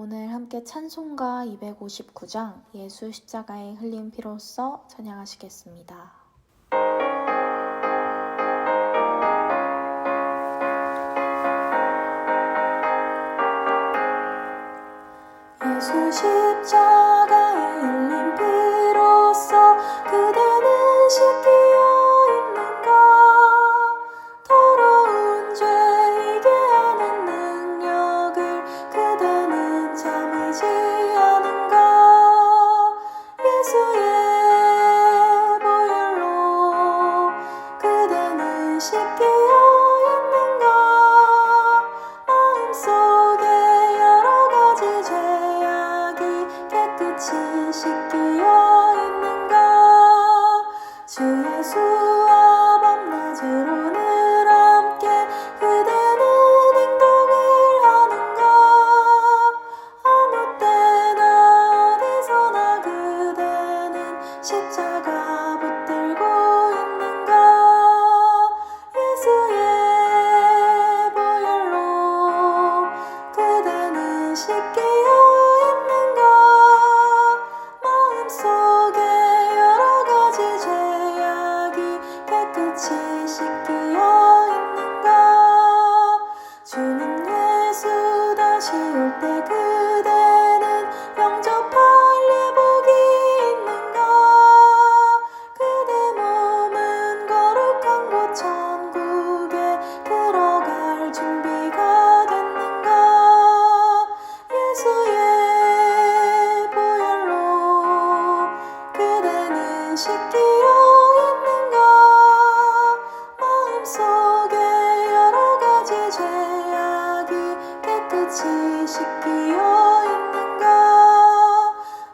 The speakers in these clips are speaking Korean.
오늘 함께 찬송가 259장 예수 십자가에 흘린 피로써 찬양하시겠습니다. 예수 십자가에 흘린 피로써 그대는 씻기어 있는가? 더러운 죄 이게 하는 능력을 그대는 참이지 않은가? 예수의 보혈로 그대는 씻기어 있는가? 마음속에 여러 가지 죄악이 깨끗이 씻기어 있는가? 주 예수와 밤낮으로 늘 함께 그대는 행동을 하는가? 아무 때나 어디서나 그대는 십자가 붙들고 있는가? 예수의 보혈로 그대는 씻기어 있는가? 마음속에 여러 가지 죄악이 깨끗이 씻기어 있는가? 주님 예수 다시 올 때 그대는 영접할 예복이 있는가? 그대 몸은 거룩한 곳 천국에 들어갈 준비가 됐는가? 예수의 보혈로 그대는 씻기어 있는가? 마음속에 여러 가지 죄악이 깨끗이 씻기어 있는가?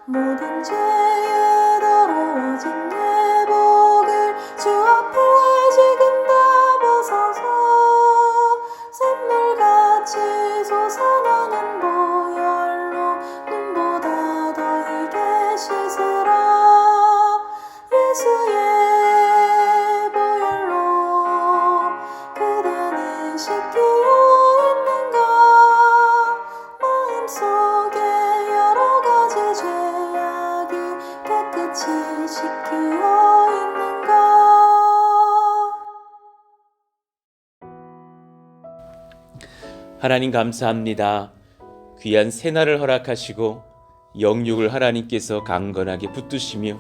모든 죄에 더러워진 예복을 주 앞에 지금 다 벗어서 샘물같이 솟아나는 보혈로 눈보다 더 이게 씻으라. 예수의 보혈로 그대는 씻기어 있는가? 마음속에 여러 가지 죄악이 깨끗이 씻기어 있는가? 하나님 감사합니다. 귀한 새날을 허락하시고 영육을 하나님께서 강건하게 붙드시며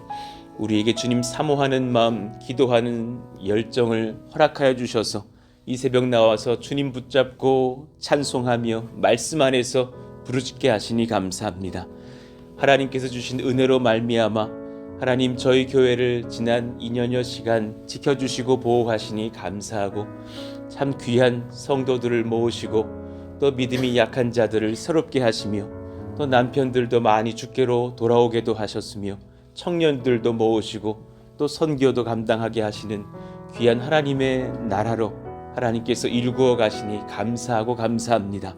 우리에게 주님 사모하는 마음, 기도하는 열정을 허락하여 주셔서 이 새벽 나와서 주님 붙잡고 찬송하며 말씀 안에서 부르짖게 하시니 감사합니다. 하나님께서 주신 은혜로 말미암아 하나님 저희 교회를 지난 2년여 시간 지켜주시고 보호하시니 감사하고 참 귀한 성도들을 모으시고 또 믿음이 약한 자들을 새롭게 하시며 또 남편들도 많이 주께로 돌아오게도 하셨으며 청년들도 모으시고 또 선교도 감당하게 하시는 귀한 하나님의 나라로 하나님께서 일구어 가시니 감사하고 감사합니다.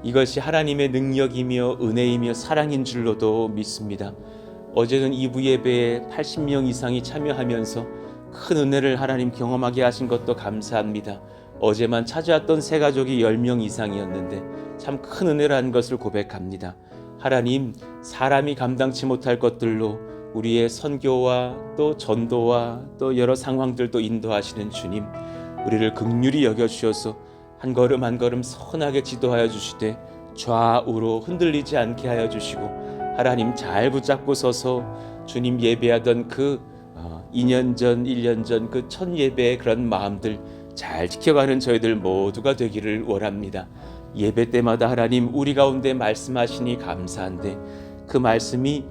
이것이 하나님의 능력이며 은혜이며 사랑인 줄로도 믿습니다. 어제는 2부 예배에 80명 이상이 참여하면서 큰 은혜를 하나님 경험하게 하신 것도 감사합니다. 어제만 찾아왔던 새가족이 10명 이상이었는데 참 큰 은혜라는 것을 고백합니다. 하나님, 사람이 감당치 못할 것들로 우리의 선교와 또 전도와 또 여러 상황들도 인도하시는 주님, 우리를 긍휼히 여겨주셔서 한 걸음 한 걸음 선하게 지도하여 주시되 좌우로 흔들리지 않게 하여 주시고 하나님 잘 붙잡고 서서 주님 예배하던 그 2년 전, 1년 전 그 첫 예배의 그런 마음들 잘 지켜가는 저희들 모두가 되기를 원합니다. 예배 때마다 하나님 우리 가운데 말씀하시니 감사한데 그 말씀이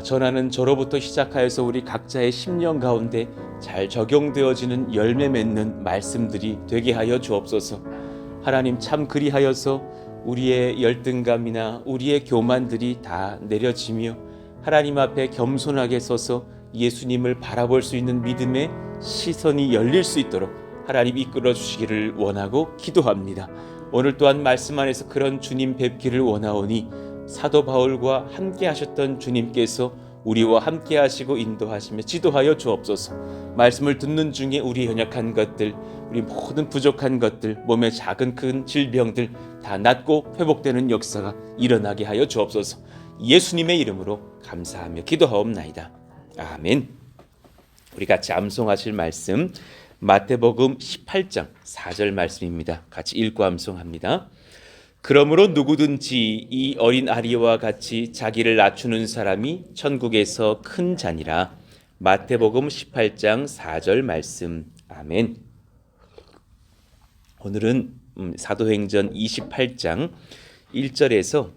전하는 저로부터 시작하여서 우리 각자의 심령 가운데 잘 적용되어지는 열매 맺는 말씀들이 되게 하여 주옵소서. 하나님 참 그리하여서 우리의 열등감이나 우리의 교만들이 다 내려지며 하나님 앞에 겸손하게 서서 예수님을 바라볼 수 있는 믿음의 시선이 열릴 수 있도록 하나님 이끌어 주시기를 원하고 기도합니다. 오늘 또한 말씀 안에서 그런 주님 뵙기를 원하오니 사도 바울과 함께 하셨던 주님께서 우리와 함께 하시고 인도하시며 지도하여 주옵소서. 말씀을 듣는 중에 우리 연약한 것들, 우리 모든 부족한 것들, 몸의 작은 큰 질병들 다 낫고 회복되는 역사가 일어나게 하여 주옵소서. 예수님의 이름으로 감사하며 기도하옵나이다. 아멘. 우리 같이 암송하실 말씀 마태복음 18장 4절 말씀입니다. 같이 읽고 암송합니다. 그러므로 누구든지 이 어린 아리와 같이 자기를 낮추는 사람이 천국에서 큰 자니라. 마태복음 18장 4절 말씀. 아멘. 오늘은 사도행전 28장 1절에서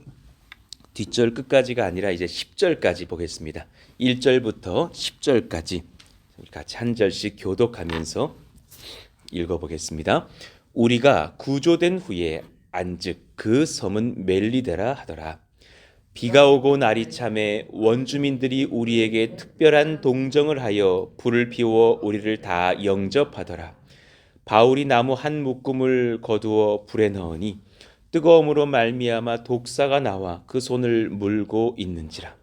뒷절 끝까지가 아니라 이제 10절까지 보겠습니다. 1절부터 10절까지 같이 한 절씩 교독하면서 읽어보겠습니다. 우리가 구조된 후에 안즉 그 섬은 멜리데라 하더라. 비가 오고 날이 참에 원주민들이 우리에게 특별한 동정을 하여 불을 피워 우리를 다 영접하더라. 바울이 나무 한 묶음을 거두어 불에 넣으니 뜨거움으로 말미암아 독사가 나와 그 손을 물고 있는지라.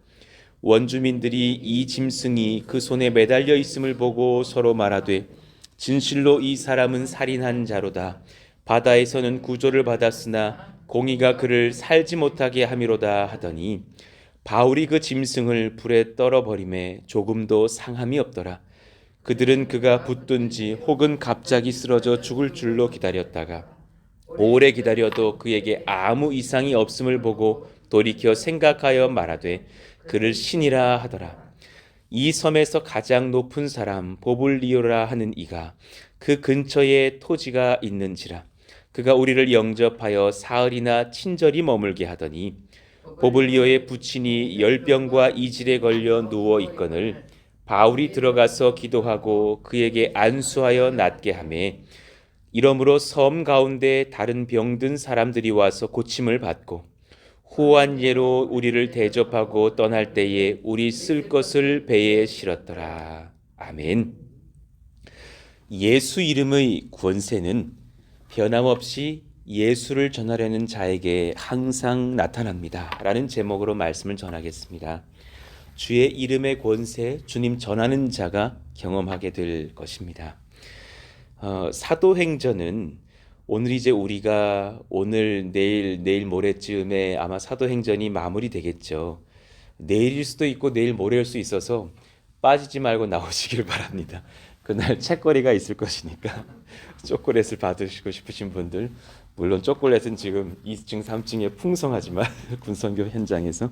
원주민들이 이 짐승이 그 손에 매달려 있음을 보고 서로 말하되 진실로 이 사람은 살인한 자로다. 바다에서는 구조를 받았으나 공의가 그를 살지 못하게 함이로다 하더니 바울이 그 짐승을 불에 떨어버림에 조금도 상함이 없더라. 그들은 그가 붙든지 혹은 갑자기 쓰러져 죽을 줄로 기다렸다가 오래 기다려도 그에게 아무 이상이 없음을 보고 돌이켜 생각하여 말하되 그를 신이라 하더라. 이 섬에서 가장 높은 사람 보블리오라 하는 이가 그 근처에 토지가 있는지라. 그가 우리를 영접하여 사흘이나 친절히 머물게 하더니 보블리오의 부친이 열병과 이질에 걸려 누워 있거늘 바울이 들어가서 기도하고 그에게 안수하여 낫게 하며 이러므로 섬 가운데 다른 병든 사람들이 와서 고침을 받고 후한 예로 우리를 대접하고 떠날 때에 우리 쓸 것을 배에 실었더라. 아멘. 예수 이름의 권세는 변함없이 예수를 전하려는 자에게 항상 나타납니다. 라는 제목으로 말씀을 전하겠습니다. 주의 이름의 권세, 주님 전하는 자가 경험하게 될 것입니다. 사도행전은 오늘 이제 우리가 오늘 내일 모레쯤에 아마 사도행전이 마무리되겠죠. 내일일 수도 있고 내일 모레일 수 있어서 빠지지 말고 나오시길 바랍니다. 그날 책거리가 있을 것이니까 초콜릿을 받으시고 싶으신 분들, 물론 초콜릿은 지금 2층 3층에 풍성하지만 군선교 현장에서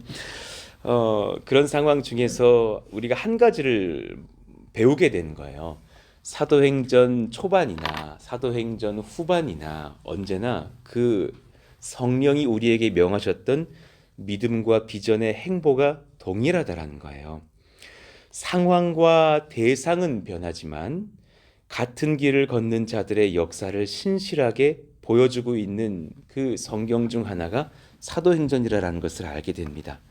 그런 상황 중에서 우리가 한 가지를 배우게 되는 거예요. 사도행전 초반이나 사도행전 후반이나 언제나 그 성령이 우리에게 명하셨던 믿음과 비전의 행보가 동일하다라는 거예요. 상황과 대상은 변하지만 같은 길을 걷는 자들의 역사를 신실하게 보여주고 있는 그 성경 중 하나가 사도행전이라는 것을 알게 됩니다.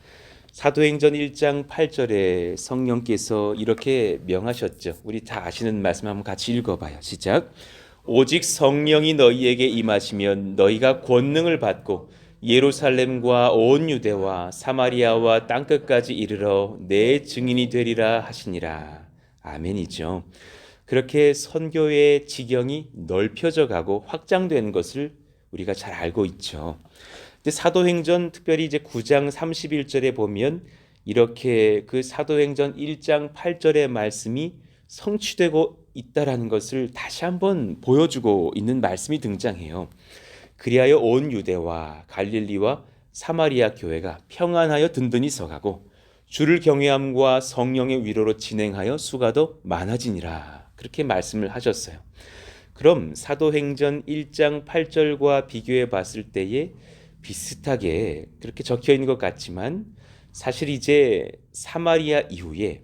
사도행전 1장 8절에 성령께서 이렇게 명하셨죠. 우리 다 아시는 말씀 한번 같이 읽어봐요. 시작. 오직 성령이 너희에게 임하시면 너희가 권능을 받고 예루살렘과 온 유대와 사마리아와 땅끝까지 이르러 내 증인이 되리라 하시니라. 아멘이죠. 그렇게 선교의 지경이 넓혀져 가고 확장되는 것을 우리가 잘 알고 있죠. 사도행전 특별히 이제 9장 31절에 보면 이렇게 그 사도행전 1장 8절의 말씀이 성취되고 있다라는 것을 다시 한번 보여주고 있는 말씀이 등장해요. 그리하여 온 유대와 갈릴리와 사마리아 교회가 평안하여 든든히 서가고 주를 경외함과 성령의 위로로 진행하여 수가 더 많아지니라. 그렇게 말씀을 하셨어요. 그럼 사도행전 1장 8절과 비교해 봤을 때에 비슷하게 그렇게 적혀 있는 것 같지만 사실 이제 사마리아 이후에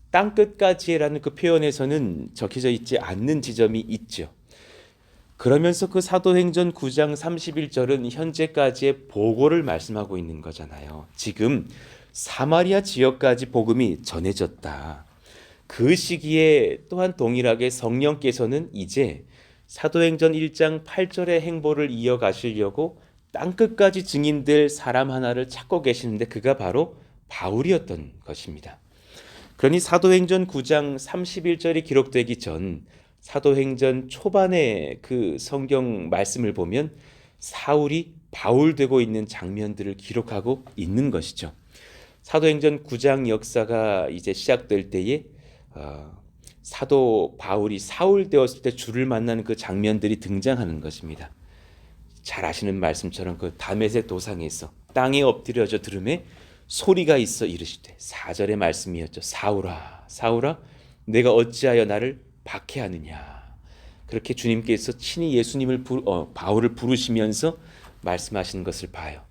땅끝까지라는 그 표현에서는 적혀져 있지 않는 지점이 있죠. 그러면서 그 사도행전 9장 31절은 현재까지의 보고를 말씀하고 있는 거잖아요. 지금 사마리아 지역까지 복음이 전해졌다. 그 시기에 또한 동일하게 성령께서는 이제 사도행전 1장 8절의 행보를 이어가시려고 땅끝까지 증인될 사람 하나를 찾고 계시는데 그가 바로 바울이었던 것입니다. 그러니 사도행전 9장 31절이 기록되기 전 사도행전 초반의 그 성경 말씀을 보면 사울이 바울되고 있는 장면들을 기록하고 있는 것이죠. 사도행전 9장 역사가 이제 시작될 때에 사도 바울이 사울 되었을 때 주를 만나는 그 장면들이 등장하는 것입니다. 잘 아시는 말씀처럼 그 다메섹 도상에서 땅에 엎드려져 들음에 소리가 있어 이르시되 4절의 말씀이었죠. 사울아 사울아 내가 어찌하여 나를 박해하느냐. 그렇게 주님께서 친히 예수님을 바울을 부르시면서 말씀하시는 것을 봐요.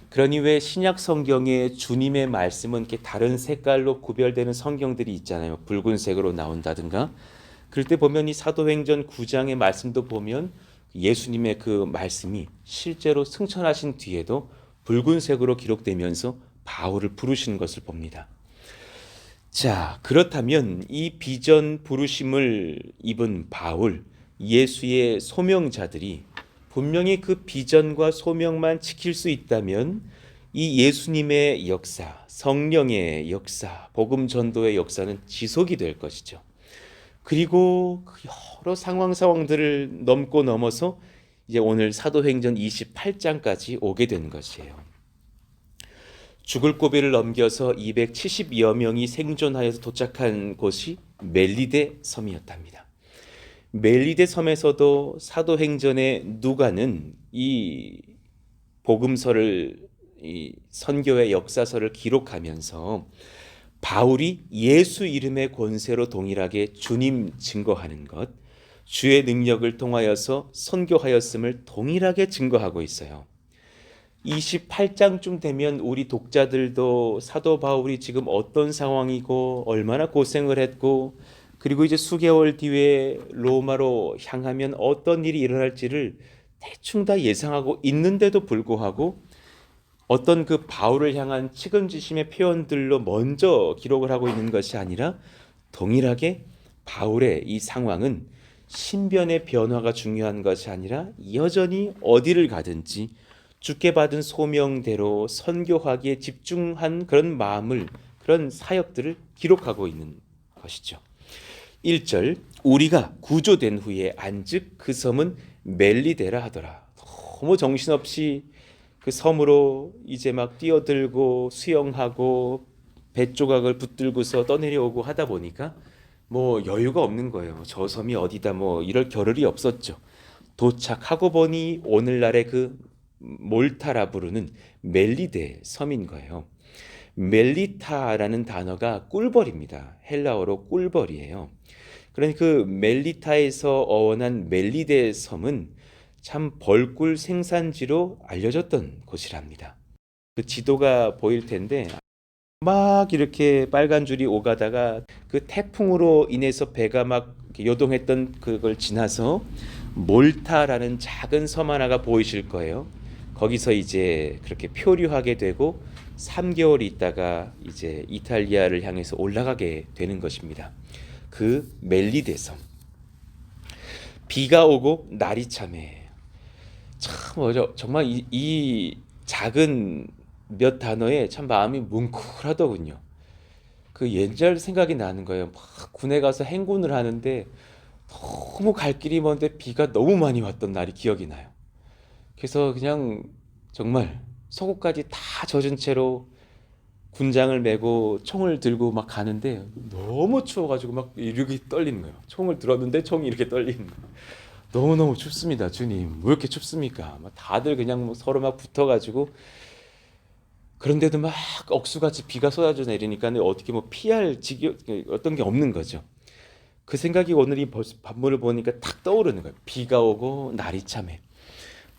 그러니 왜 신약 성경에 주님의 말씀은 이렇게 다른 색깔로 구별되는 성경들이 있잖아요. 붉은색으로 나온다든가. 그럴 때 보면 이 사도행전 9장의 말씀도 보면 예수님의 그 말씀이 실제로 승천하신 뒤에도 붉은색으로 기록되면서 바울을 부르시는 것을 봅니다. 자, 그렇다면 이 비전 부르심을 입은 바울, 예수의 소명자들이 분명히 그 비전과 소명만 지킬 수 있다면 이 예수님의 역사, 성령의 역사, 복음 전도의 역사는 지속이 될 것이죠. 그리고 그 여러 상황들을 넘고 넘어서 이제 오늘 사도행전 28장까지 오게 된 것이에요. 죽을 고비를 넘겨서 270여 명이 생존하여서 도착한 곳이 멜리데 섬이었답니다. 멜리데 섬에서도 사도행전의 누가는 이 복음서를 이 선교의 역사서를 기록하면서 바울이 예수 이름의 권세로 동일하게 주님 증거하는 것, 주의 능력을 통하여서 선교하였음을 동일하게 증거하고 있어요. 28장쯤 되면 우리 독자들도 사도 바울이 지금 어떤 상황이고 얼마나 고생을 했고 그리고 이제 수개월 뒤에 로마로 향하면 어떤 일이 일어날지를 대충 다 예상하고 있는데도 불구하고 어떤 그 바울을 향한 측은지심의 표현들로 먼저 기록을 하고 있는 것이 아니라 동일하게 바울의 이 상황은 신변의 변화가 중요한 것이 아니라 여전히 어디를 가든지 주께 받은 소명대로 선교하기에 집중한 그런 마음을, 그런 사역들을 기록하고 있는 것이죠. 1절 우리가 구조된 후에 안즉 그 섬은 멜리데라 하더라. 너무 정신없이 그 섬으로 이제 막 뛰어들고 수영하고 배 조각을 붙들고서 떠내려오고 하다 보니까 뭐 여유가 없는 거예요. 저 섬이 어디다 뭐 이럴 겨를이 없었죠. 도착하고 보니 오늘날의 그 몰타라 부르는 멜리데 섬인 거예요. 멜리타라는 단어가 꿀벌입니다. 헬라어로 꿀벌이에요. 그러니 그 멜리타에서 어원한 멜리데 섬은 참 벌꿀 생산지로 알려졌던 곳이랍니다. 그 지도가 보일 텐데 막 이렇게 빨간 줄이 오가다가 그 태풍으로 인해서 배가 막 요동했던 그걸 지나서 몰타라는 작은 섬 하나가 보이실 거예요. 거기서 이제 그렇게 표류하게 되고 3개월 있다가 이제 이탈리아를 향해서 올라가게 되는 것입니다. 그 멜리데 섬. 비가 오고 날이 참해. 참 정말 이 작은 몇 단어에 참 마음이 뭉클하더군요. 그 옛날 생각이 나는 거예요. 막 군에 가서 행군을 하는데 너무 갈 길이 먼데 비가 너무 많이 왔던 날이 기억이 나요. 그래서 그냥 정말 속옷까지 다 젖은 채로 군장을 메고 총을 들고 막 가는데 너무 추워가지고 막 이렇게 떨리는 거예요. 총을 들었는데 총이 이렇게 떨리는 거예요. 너무너무 춥습니다. 주님 왜 이렇게 춥습니까? 막 다들 그냥 서로 막 붙어가지고 그런데도 막 억수같이 비가 쏟아져 내리니까 어떻게 뭐 피할 지경 어떤 게 없는 거죠. 그 생각이 오늘 이 본문을 보니까 탁 떠오르는 거예요. 비가 오고 날이 참해.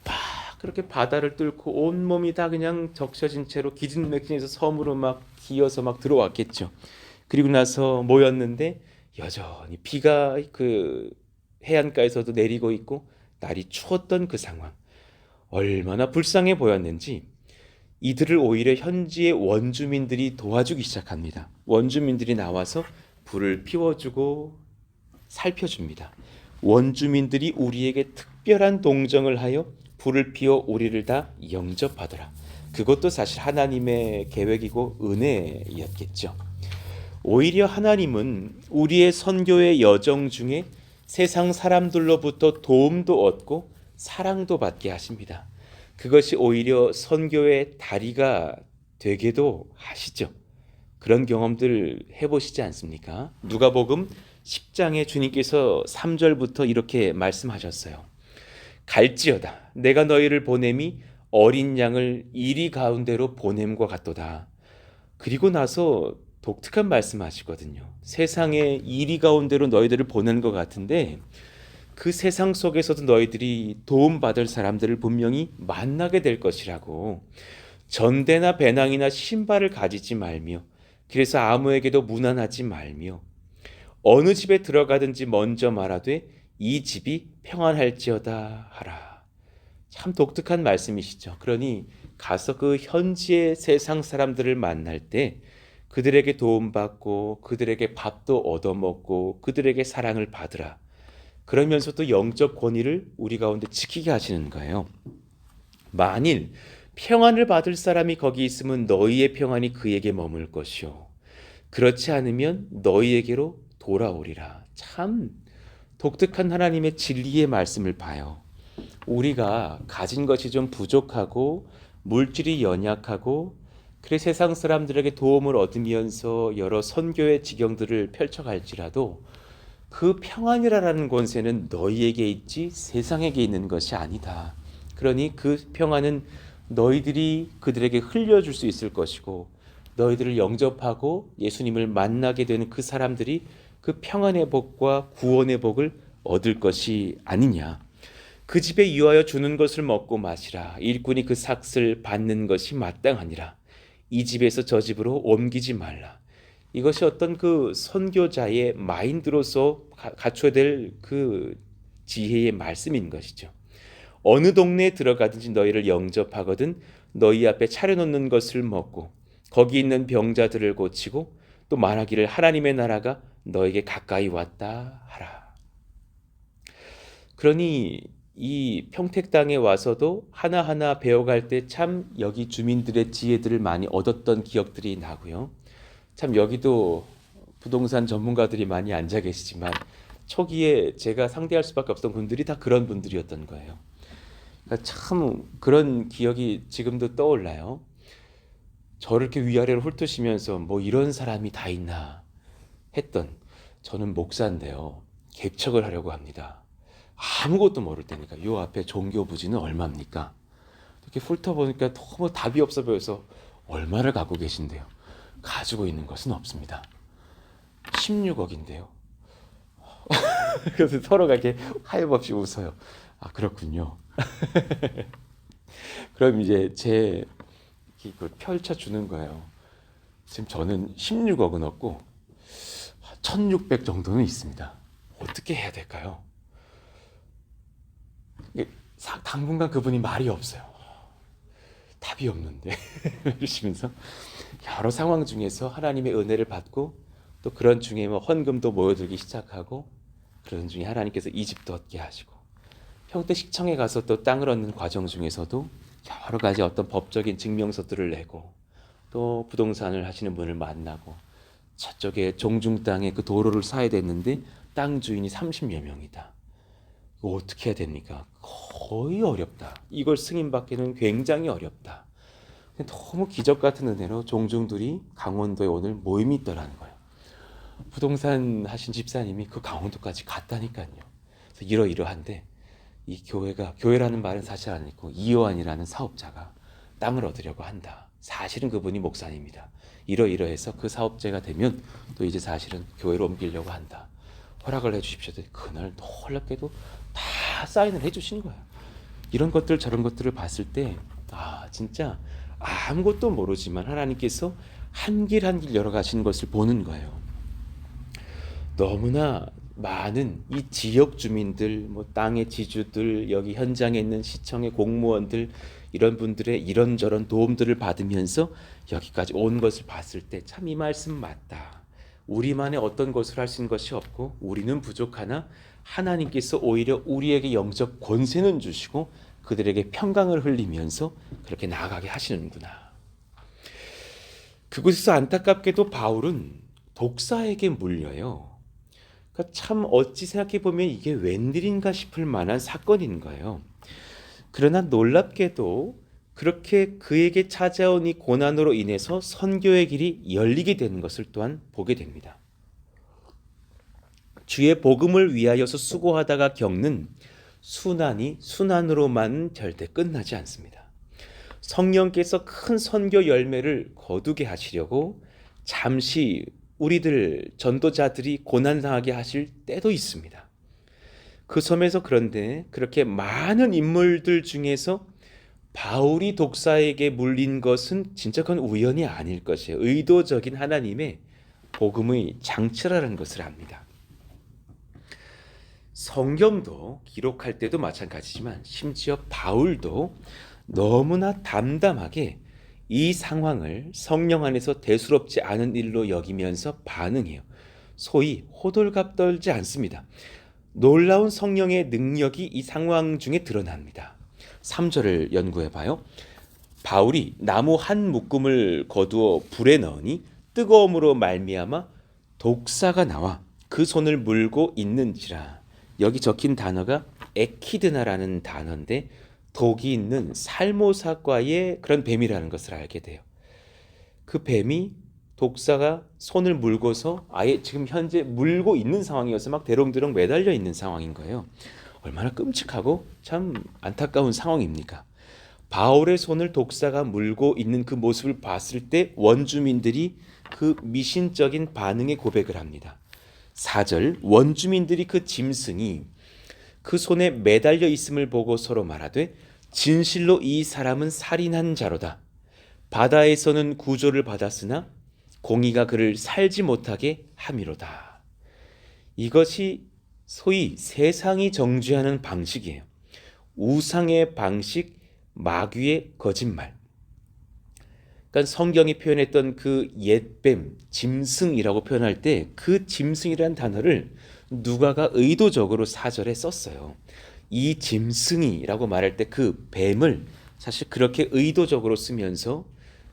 막 그렇게 바다를 뚫고 온 몸이 다 그냥 적셔진 채로 기진맥진해서 섬으로 막 기어서 막 들어왔겠죠. 그리고 나서 모였는데 여전히 비가 그 해안가에서도 내리고 있고 날이 추웠던 그 상황. 얼마나 불쌍해 보였는지 이들을 오히려 현지의 원주민들이 도와주기 시작합니다. 원주민들이 나와서 불을 피워주고 살펴줍니다. 원주민들이 우리에게 특별한 동정을 하여 불을 피워 우리를 다 영접하더라. 그것도 사실 하나님의 계획이고 은혜였겠죠. 오히려 하나님은 우리의 선교의 여정 중에 세상 사람들로부터 도움도 얻고 사랑도 받게 하십니다. 그것이 오히려 선교의 다리가 되게도 하시죠. 그런 경험들 해보시지 않습니까? 누가복음 10장에 주님께서 3절부터 이렇게 말씀하셨어요. 갈지어다 내가 너희를 보냄이 어린 양을 이리 가운데로 보냄과 같도다. 그리고 나서 독특한 말씀하시거든요. 세상의 이리 가운데로 너희들을 보낸 것 같은데 그 세상 속에서도 너희들이 도움받을 사람들을 분명히 만나게 될 것이라고. 전대나 배낭이나 신발을 가지지 말며 그래서 아무에게도 무난하지 말며 어느 집에 들어가든지 먼저 말하되 이 집이 평안할지어다 하라. 참 독특한 말씀이시죠. 그러니 가서 그 현지의 세상 사람들을 만날 때 그들에게 도움받고 그들에게 밥도 얻어먹고 그들에게 사랑을 받으라. 그러면서도 영적 권위를 우리 가운데 지키게 하시는 거예요. 만일 평안을 받을 사람이 거기 있으면 너희의 평안이 그에게 머물 것이요 그렇지 않으면 너희에게로 돌아오리라. 참 독특한 하나님의 진리의 말씀을 봐요. 우리가 가진 것이 좀 부족하고 물질이 연약하고 그래 세상 사람들에게 도움을 얻으면서 여러 선교의 지경들을 펼쳐갈지라도 그 평안이라는 권세는 너희에게 있지 세상에게 있는 것이 아니다. 그러니 그 평안은 너희들이 그들에게 흘려줄 수 있을 것이고 너희들을 영접하고 예수님을 만나게 되는 그 사람들이 그 평안의 복과 구원의 복을 얻을 것이 아니냐. 그 집에 유하여 주는 것을 먹고 마시라. 일꾼이 그 삭을 받는 것이 마땅하니라. 이 집에서 저 집으로 옮기지 말라. 이것이 어떤 그 선교자의 마인드로서 갖춰야 될 그 지혜의 말씀인 것이죠. 어느 동네에 들어가든지 너희를 영접하거든 너희 앞에 차려놓는 것을 먹고 거기 있는 병자들을 고치고 또 말하기를 하나님의 나라가 너에게 가까이 왔다 하라. 그러니 이 평택 땅에 와서도 하나하나 배워갈 때 참 여기 주민들의 지혜들을 많이 얻었던 기억들이 나고요. 참 여기도 부동산 전문가들이 많이 앉아 계시지만 초기에 제가 상대할 수밖에 없던 분들이 다 그런 분들이었던 거예요. 그러니까 참 그런 기억이 지금도 떠올라요. 저를 이렇게 위아래로 훑으시면서 뭐 이런 사람이 다 있나 했던, 저는 목사인데요. 개척을 하려고 합니다. 아무것도 모를 때니까 요 앞에 종교 부지는 얼마입니까? 이렇게 훑어보니까 너무 답이 없어 보여서 얼마를 갖고 계신데요? 가지고 있는 것은 없습니다. 16억인데요. 그래서 서로가 이렇게 하염없이 웃어요. 아 그렇군요. 그럼 이제 제 그걸 펼쳐주는 거예요. 지금 저는 16억은 없고 1600 정도는 있습니다. 어떻게 해야 될까요? 당분간 그분이 말이 없어요. 답이 없는데 이러시면서 여러 상황 중에서 하나님의 은혜를 받고 또 그런 중에 뭐 헌금도 모여들기 시작하고 그런 중에 하나님께서 이 집도 얻게 하시고 평택 시청에 가서 또 땅을 얻는 과정 중에서도 여러 가지 어떤 법적인 증명서들을 내고 또 부동산을 하시는 분을 만나고 저쪽에 종중 땅에 그 도로를 사야 됐는데 땅 주인이 30여 명이다. 이거 어떻게 해야 됩니까? 거의 어렵다. 이걸 승인받기는 굉장히 어렵다. 너무 기적 같은 은혜로 종중들이 강원도에 오늘 모임이 있더라는 거예요. 부동산 하신 집사님이 그 강원도까지 갔다니까요. 그래서 이러이러한데 이 교회라는 말은 사실 아니고 이요한이라는 사업자가 땅을 얻으려고 한다. 사실은 그분이 목사님이다. 이러이러해서 그 사업자가 되면 또 이제 사실은 교회로 옮기려고 한다. 허락을 해주십시오. 그날 놀랍게도 다 사인을 해주신 거예요. 이런 것들 저런 것들을 봤을 때 진짜 아무것도 모르지만 하나님께서 한 길 한 길 열어가시는 것을 보는 거예요. 너무나 많은 이 지역 주민들, 뭐 땅의 지주들, 여기 현장에 있는 시청의 공무원들, 이런 분들의 이런저런 도움들을 받으면서 여기까지 온 것을 봤을 때 참 이 말씀 맞다. 우리만의 어떤 것을 할 수 있는 것이 없고 우리는 부족하나 하나님께서 오히려 우리에게 영적 권세는 주시고 그들에게 평강을 흘리면서 그렇게 나아가게 하시는구나. 그곳에서 안타깝게도 바울은 독사에게 물려요. 그러니까 참 어찌 생각해 보면 이게 웬일인가 싶을 만한 사건인 거예요. 그러나 놀랍게도 그렇게 그에게 찾아온 이 고난으로 인해서 선교의 길이 열리게 되는 것을 또한 보게 됩니다. 주의 복음을 위하여서 수고하다가 겪는 순환이 순환으로만 절대 끝나지 않습니다. 성령께서 큰 선교 열매를 거두게 하시려고 잠시 우리들 전도자들이 고난당하게 하실 때도 있습니다. 그 섬에서 그런데 그렇게 많은 인물들 중에서 바울이 독사에게 물린 것은 진짜 그건 우연이 아닐 것이에요. 의도적인 하나님의 복음의 장치라는 것을 압니다. 성경도 기록할 때도 마찬가지지만 심지어 바울도 너무나 담담하게 이 상황을 성령 안에서 대수롭지 않은 일로 여기면서 반응해요. 소위 호들갑 떨지 않습니다. 놀라운 성령의 능력이 이 상황 중에 드러납니다. 3절을 연구해봐요. 바울이 나무 한 묶음을 거두어 불에 넣으니 뜨거움으로 말미암아 독사가 나와 그 손을 물고 있는지라. 여기 적힌 단어가 에키드나라는 단어인데 독이 있는 살모사과의 그런 뱀이라는 것을 알게 돼요. 그 뱀이 독사가 손을 물고서 아예 지금 현재 물고 있는 상황이어서 막 대롱대롱 매달려 있는 상황인 거예요. 얼마나 끔찍하고 참 안타까운 상황입니까? 바울의 손을 독사가 물고 있는 그 모습을 봤을 때 원주민들이 그 미신적인 반응의 고백을 합니다. 4절 원주민들이 그 짐승이 그 손에 매달려 있음을 보고 서로 말하되 진실로 이 사람은 살인한 자로다. 바다에서는 구조를 받았으나 공의가 그를 살지 못하게 함이로다. 이것이 소위 세상이 정죄하는 방식이에요. 우상의 방식, 마귀의 거짓말. 그러니까 성경이 표현했던 그 옛뱀, 짐승이라고 표현할 때 그 짐승이라는 단어를 누가가 의도적으로 4절에 썼어요. 이 짐승이라고 말할 때 그 뱀을 사실 그렇게 의도적으로 쓰면서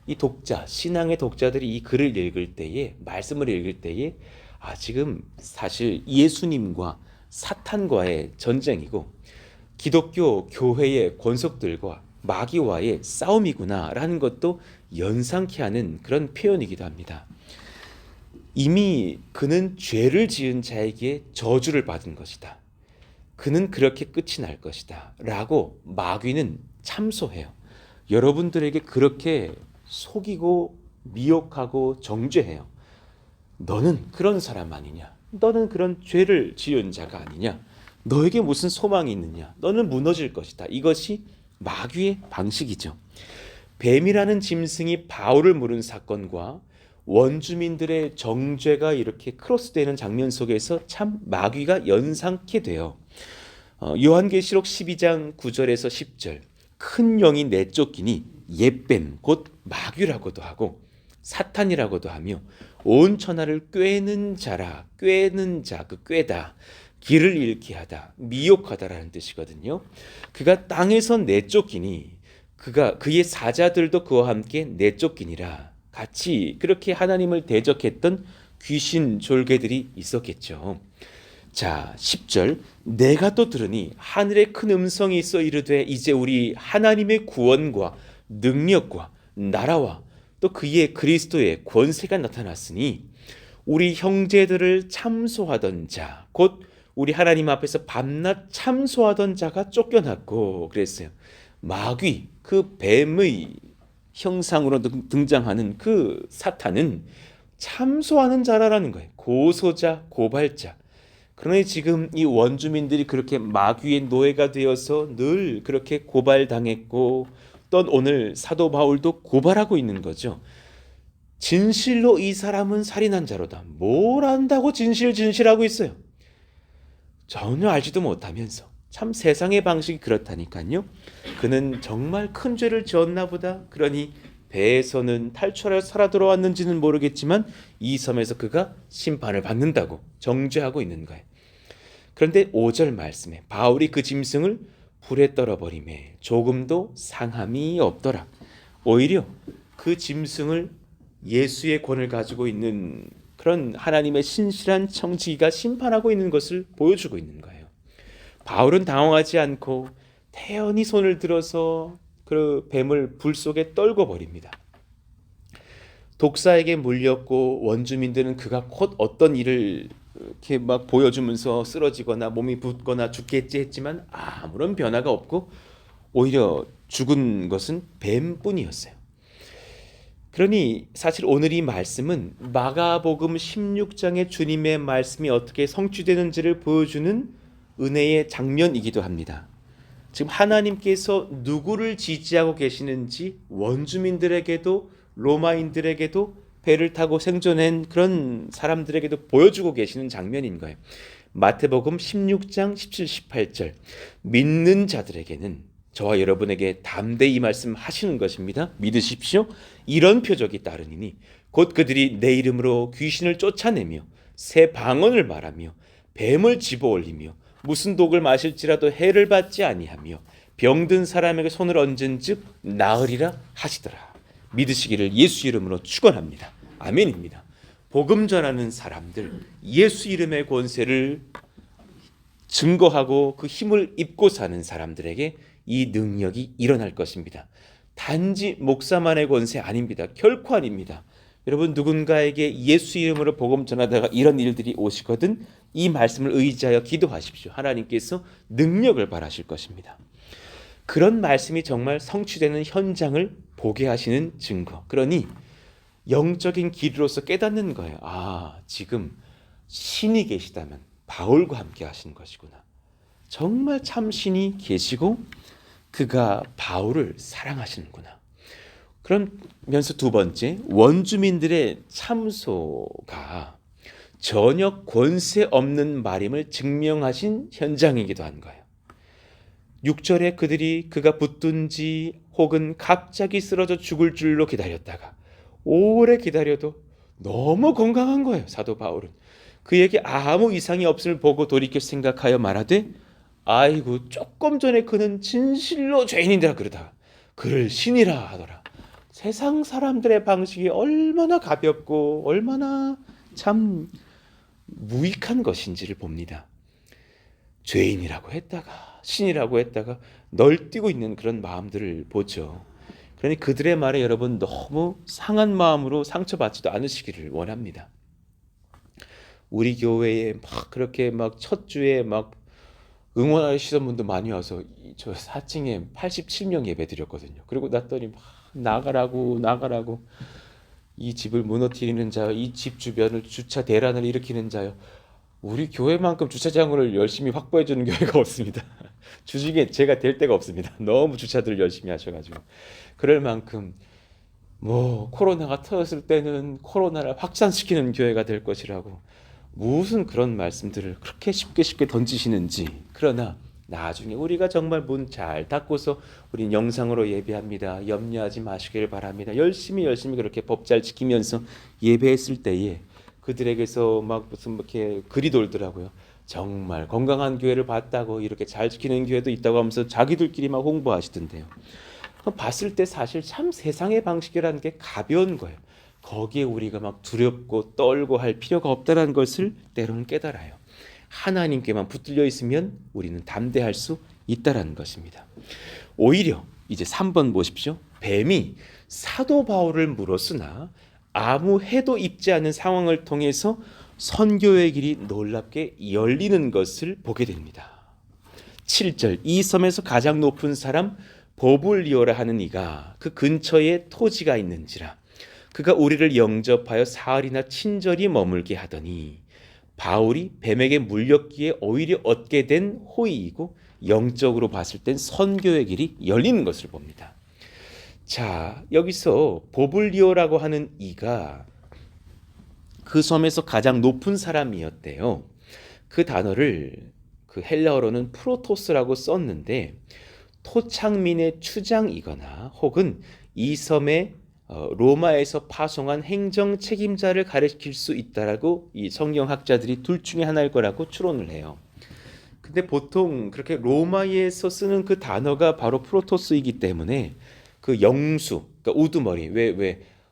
이 독자, 신앙의 독자들이 이 글을 읽을 때에, 말씀을 읽을 때에 지금 사실 예수님과 사탄과의 전쟁이고 기독교 교회의 권속들과 마귀와의 싸움이구나라는 것도 연상케 하는 그런 표현이기도 합니다. 이미 그는 죄를 지은 자에게 저주를 받은 것이다. 그는 그렇게 끝이 날 것이다. 라고 마귀는 참소해요. 여러분들에게 그렇게 속이고 미혹하고 정죄해요. 너는 그런 사람 아니냐? 너는 그런 죄를 지은 자가 아니냐? 너에게 무슨 소망이 있느냐? 너는 무너질 것이다. 이것이 마귀의 방식이죠. 뱀이라는 짐승이 바울을 물은 사건과 원주민들의 정죄가 이렇게 크로스되는 장면 속에서 참 마귀가 연상케 돼요. 요한계시록 12장 9절에서 10절 큰 영이 내쫓기니 옛뱀 곧 마귀라고도 하고 사탄이라고도 하며 온 천하를 꿰는 자라. 꿰는 자, 그 꿰다, 길을 잃게 하다, 미혹하다라는 뜻이거든요. 그가 땅에서 내쫓기니 그의 사자들도 그와 함께 내쫓기니라. 같이 그렇게 하나님을 대적했던 귀신 졸개들이 있었겠죠. 자, 10절 내가 또 들으니 하늘에 큰 음성이 있어 이르되 이제 우리 하나님의 구원과 능력과 나라와 또 그의 그리스도의 권세가 나타났으니 우리 형제들을 참소하던 자, 곧 우리 하나님 앞에서 밤낮 참소하던 자가 쫓겨났고 그랬어요. 마귀, 그 뱀의 형상으로 등장하는 그 사탄은 참소하는 자라는 거예요. 고소자, 고발자. 그러니 지금 이 원주민들이 그렇게 마귀의 노예가 되어서 늘 그렇게 고발당했고 또 오늘 사도 바울도 고발하고 있는 거죠. 진실로 이 사람은 살인한 자로다. 뭘 안다고 진실하고 있어요. 전혀 알지도 못하면서. 참 세상의 방식이 그렇다니까요. 그는 정말 큰 죄를 지었나 보다. 그러니 배에서는 탈출하여 살아 돌아왔는지는 모르겠지만 이 섬에서 그가 심판을 받는다고 정죄하고 있는 거예요. 그런데 5절 말씀에 바울이 그 짐승을 불에 떨어버리매 조금도 상함이 없더라. 오히려 그 짐승을 예수의 권을 가지고 있는 그런 하나님의 신실한 청지기가 심판하고 있는 것을 보여주고 있는 거예요. 바울은 당황하지 않고 태연히 손을 들어서 그 뱀을 불 속에 떨궈 버립니다. 독사에게 물렸고 원주민들은 그가 곧 어떤 일을 이렇게 막 보여주면서 쓰러지거나 몸이 붓거나 죽겠지 했지만 아무런 변화가 없고 오히려 죽은 것은 뱀뿐이었어요. 그러니 사실 오늘 이 말씀은 마가복음 16장의 주님의 말씀이 어떻게 성취되는지를 보여주는 은혜의 장면이기도 합니다. 지금 하나님께서 누구를 지지하고 계시는지 원주민들에게도 로마인들에게도 배를 타고 생존한 그런 사람들에게도 보여주고 계시는 장면인 거예요. 마태복음 16장 17, 18절 믿는 자들에게는 저와 여러분에게 담대히 말씀하시는 것입니다. 믿으십시오. 이런 표적이 따르니니 곧 그들이 내 이름으로 귀신을 쫓아내며 새 방언을 말하며 뱀을 집어올리며 무슨 독을 마실지라도 해를 받지 아니하며 병든 사람에게 손을 얹은즉 나으리라 하시더라. 믿으시기를 예수 이름으로 축원합니다. 아멘입니다. 복음 전하는 사람들, 예수 이름의 권세를 증거하고 그 힘을 입고 사는 사람들에게 이 능력이 일어날 것입니다. 단지 목사만의 권세 아닙니다. 결코 아닙니다. 여러분 누군가에게 예수 이름으로 복음 전하다가 이런 일들이 오시거든 이 말씀을 의지하여 기도하십시오. 하나님께서 능력을 발하실 것입니다. 그런 말씀이 정말 성취되는 현장을 보게 하시는 증거. 그러니 영적인 길이로서 깨닫는 거예요. 아, 지금 신이 계시다면 바울과 함께 하시는 것이구나. 정말 참 신이 계시고 그가 바울을 사랑하시는구나. 그러면서 두 번째, 원주민들의 참소가 전혀 권세 없는 말임을 증명하신 현장이기도 한 거예요. 6절에 그들이 그가 붙든지 혹은 갑자기 쓰러져 죽을 줄로 기다렸다가 오래 기다려도 너무 건강한 거예요. 사도 바울은 그에게 아무 이상이 없음을 보고 돌이켜 생각하여 말하되 아이고 조금 전에 그는 진실로 죄인이라 그러다가 그를 신이라 하더라. 세상 사람들의 방식이 얼마나 가볍고 얼마나 참 무익한 것인지를 봅니다. 죄인이라고 했다가 신이라고 했다가 널뛰고 있는 그런 마음들을 보죠. 그러니 그들의 말에 여러분 너무 상한 마음으로 상처받지도 않으시기를 원합니다. 우리 교회에 막 그렇게 막 첫 주에 막 응원하시던 분도 많이 와서 저 4층에 87명 예배 드렸거든요. 그리고 났더니 막 나가라고 이 집을 무너뜨리는 자요, 이 집 주변을 주차 대란을 일으키는 자요. 우리 교회만큼 주차장을 열심히 확보해 주는 교회가 없습니다. 주중에 제가 될 데가 없습니다. 너무 주차들을 열심히 하셔가지고 그럴 만큼 뭐 코로나가 터졌을 때는 코로나를 확산시키는 교회가 될 것이라고 무슨 그런 말씀들을 그렇게 쉽게 던지시는지. 그러나 나중에 우리가 정말 문 잘 닫고서 우린 영상으로 예배합니다. 염려하지 마시길 바랍니다. 열심히 그렇게 법 잘 지키면서 예배했을 때에 그들에게서 막 무슨 이렇게 글이 돌더라고요. 정말 건강한 교회를 봤다고 이렇게 잘 지키는 교회도 있다고 하면서 자기들끼리 막 홍보하시던데요. 봤을 때 사실 참 세상의 방식이라는 게 가벼운 거예요. 거기에 우리가 막 두렵고 떨고 할 필요가 없다는 것을 때로는 깨달아요. 하나님께만 붙들려 있으면 우리는 담대할 수 있다는 것입니다. 오히려 이제 3번 보십시오. 뱀이 사도 바울을 물었으나 아무 해도 입지 않은 상황을 통해서 선교의 길이 놀랍게 열리는 것을 보게 됩니다. 7절 이 섬에서 가장 높은 사람 버불리오라 하는 이가 그 근처에 토지가 있는지라 그가 우리를 영접하여 사흘이나 친절히 머물게 하더니 바울이 뱀에게 물렸기에 오히려 얻게 된 호의이고 영적으로 봤을 땐 선교의 길이 열리는 것을 봅니다. 자, 여기서 보블리오라고 하는 이가 그 섬에서 가장 높은 사람이었대요. 그 단어를 그 헬라어로는 프로토스라고 썼는데 토착민의 추장이거나 혹은 이 섬에 로마에서 파송한 행정 책임자를 가리킬 수 있다라고 이 성경학자들이 둘 중에 하나일 거라고 추론을 해요. 근데 보통 그렇게 로마에서 쓰는 그 단어가 바로 프로토스이기 때문에 그 영수, 그러니까 우두머리,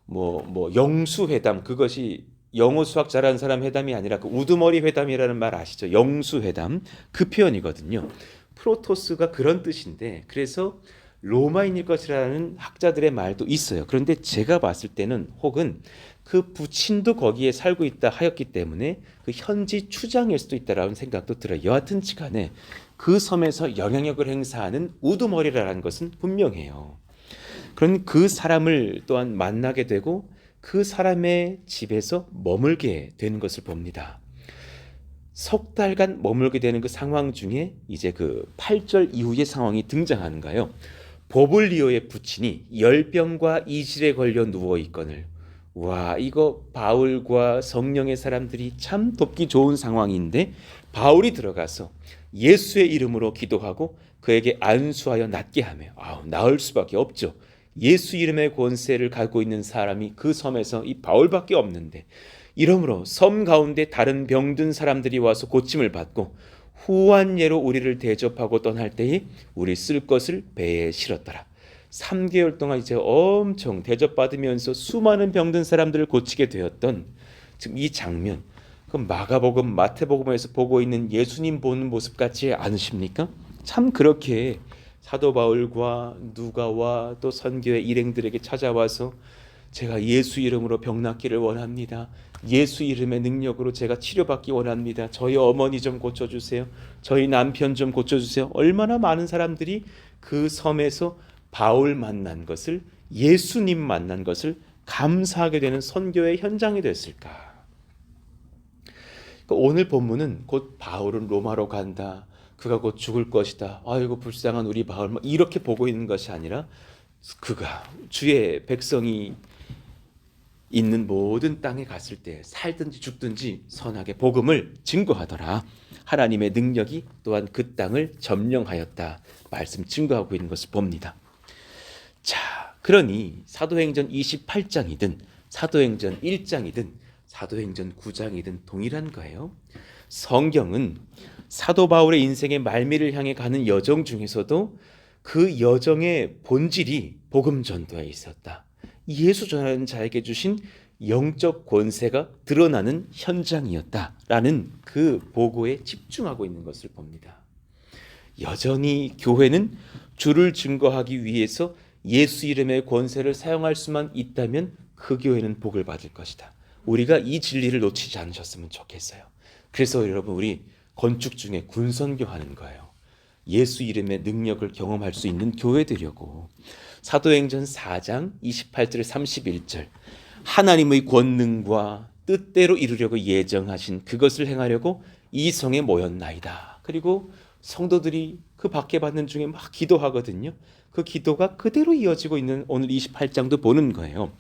뭐 영수회담 그것이 영어 수학 잘하는 사람 회담이 아니라 그 우두머리 회담이라는 말 아시죠? 영수회담 그 표현이거든요. 프로토스가 그런 뜻인데 그래서 로마인일 것이라는 학자들의 말도 있어요. 그런데 제가 봤을 때는 혹은 그 부친도 거기에 살고 있다 하였기 때문에 그 현지 추장일 수도 있다라는 생각도 들어요. 여하튼간에 그 섬에서 영향력을 행사하는 우두머리라는 것은 분명해요. 그런 그 사람을 또한 만나게 되고 그 사람의 집에서 머물게 되는 것을 봅니다. 석 달간 머물게 되는 그 상황 중에 이제 그 8절 이후의 상황이 등장하는가요? 보블리오의 부친이 열병과 이질에 걸려 누워 있거늘. 와, 이거 바울과 성령의 사람들이 참 돕기 좋은 상황인데 바울이 들어가서 예수의 이름으로 기도하고 그에게 안수하여 낫게 하며 나을 수밖에 없죠. 예수 이름의 권세를 갖고 있는 사람이 그 섬에서 이 바울밖에 없는데 이러므로 섬 가운데 다른 병든 사람들이 와서 고침을 받고 후한 예로 우리를 대접하고 떠날 때에 우리 쓸 것을 배에 실었더라. 3개월 동안 이제 엄청 대접받으면서 수많은 병든 사람들을 고치게 되었던 지금 이 장면, 그 마가복음, 마태복음에서 보고 있는 예수님 보는 모습 같지 않으십니까? 참 그렇게 사도 바울과 누가와 또 선교의 일행들에게 찾아와서 제가 예수 이름으로 병 낫기를 원합니다. 예수 이름의 능력으로 제가 치료받기 원합니다. 저희 어머니 좀 고쳐주세요. 저희 남편 좀 고쳐주세요. 얼마나 많은 사람들이 그 섬에서 바울 만난 것을, 예수님 만난 것을 감사하게 되는 선교의 현장이 됐을까. 오늘 본문은 곧 바울은 로마로 간다. 그가 곧 죽을 것이다. 아이고 불쌍한 우리 바울, 이렇게 보고 있는 것이 아니라 그가 주의 백성이 있는 모든 땅에 갔을 때 살든지 죽든지 선하게 복음을 증거하더라. 하나님의 능력이 또한 그 땅을 점령하였다. 말씀 증거하고 있는 것을 봅니다. 자, 그러니 사도행전 28장이든 사도행전 1장이든 사도행전 9장이든 동일한 거예요. 성경은 사도 바울의 인생의 말미를 향해 가는 여정 중에서도 그 여정의 본질이 복음 전도에 있었다. 예수 전하는 자에게 주신 영적 권세가 드러나는 현장이었다라는 그 보고에 집중하고 있는 것을 봅니다. 여전히 교회는 주를 증거하기 위해서 예수 이름의 권세를 사용할 수만 있다면 그 교회는 복을 받을 것이다. 우리가 이 진리를 놓치지 않으셨으면 좋겠어요. 그래서 여러분 우리 건축 중에 군선교하는 거예요. 예수 이름의 능력을 경험할 수 있는 교회 되려고. 사도행전 4장 28절 31절 하나님의 권능과 뜻대로 이루려고 예정하신 그것을 행하려고 이 성에 모였나이다. 그리고 성도들이 그 밖에 받는 중에 막 기도하거든요. 그 기도가 그대로 이어지고 있는 오늘 28장도 보는 거예요.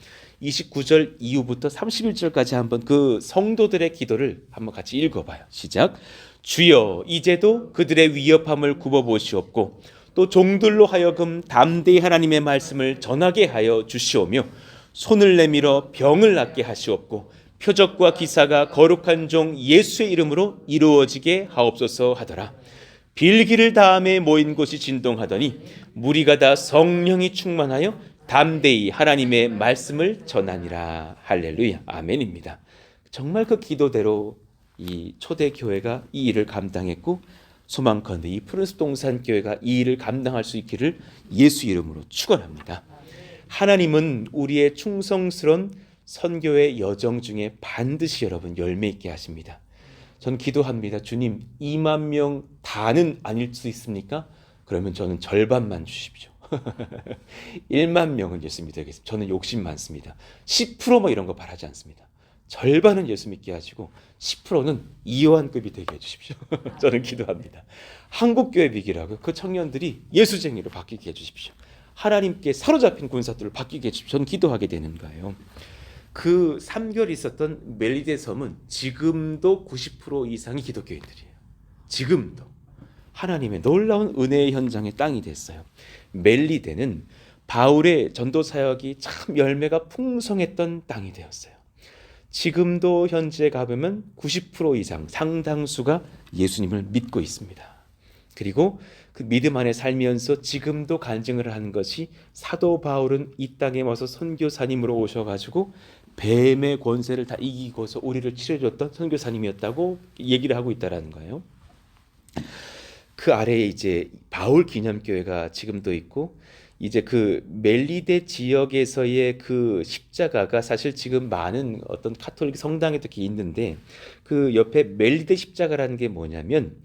29절 이후부터 31절까지 한번 그 성도들의 기도를 한번 같이 읽어봐요. 시작. 주여 이제도 그들의 위협함을 굽어보시옵고 또 종들로 하여금 담대히 하나님의 말씀을 전하게 하여 주시오며 손을 내밀어 병을 낫게 하시옵고 표적과 기사가 거룩한 종 예수의 이름으로 이루어지게 하옵소서 하더라. 빌기를 다함에 모인 곳이 진동하더니 무리가 다 성령이 충만하여 담대히 하나님의 말씀을 전하니라. 할렐루야. 아멘입니다. 정말 그 기도대로 이 초대교회가 이 일을 감당했고 소망컨대 이 푸른숲 동산교회가 이 일을 감당할 수 있기를 예수 이름으로 축원합니다. 하나님은 우리의 충성스러운 선교의 여정 중에 반드시 여러분 열매 있게 하십니다. 전 기도합니다. 주님 2만 명 다는 아닐 수 있습니까? 그러면 저는 절반만 주십시오. 1만 명은 예수 믿어야겠습니다. 저는 욕심 많습니다. 10% 이런 거 바라지 않습니다. 절반은 예수 믿게 하시고 10%는 이요한급이 되게 해주십시오. 저는 기도합니다. 한국교회 비기라고 그 청년들이 예수쟁이로 바뀌게 해주십시오. 하나님께 사로잡힌 군사들을 바뀌게 해주십시오. 저는 기도하게 되는 거예요. 그 3개월 있었던 멜리데 섬은 지금도 90% 이상이 기독교인들이에요. 지금도 하나님의 놀라운 은혜의 현장의 땅이 됐어요. 멜리데는 바울의 전도 사역이 참 열매가 풍성했던 땅이 되었어요. 지금도 현지에 가보면 90% 이상 상당수가 예수님을 믿고 있습니다. 그리고 그 믿음 안에 살면서 지금도 간증을 하는 것이 사도 바울은 이 땅에 와서 선교사님으로 오셔가지고 뱀의 권세를 다 이기고서 우리를 치료해줬던 선교사님이었다고 얘기를 하고 있다라는 거예요. 그 아래에 이제 바울 기념교회가 지금도 있고, 이제 그 멜리데 지역에서의 그 십자가가 사실 지금 많은 어떤 카톨릭 성당에 특히 있는데, 그 옆에 멜리데 십자가라는 게 뭐냐면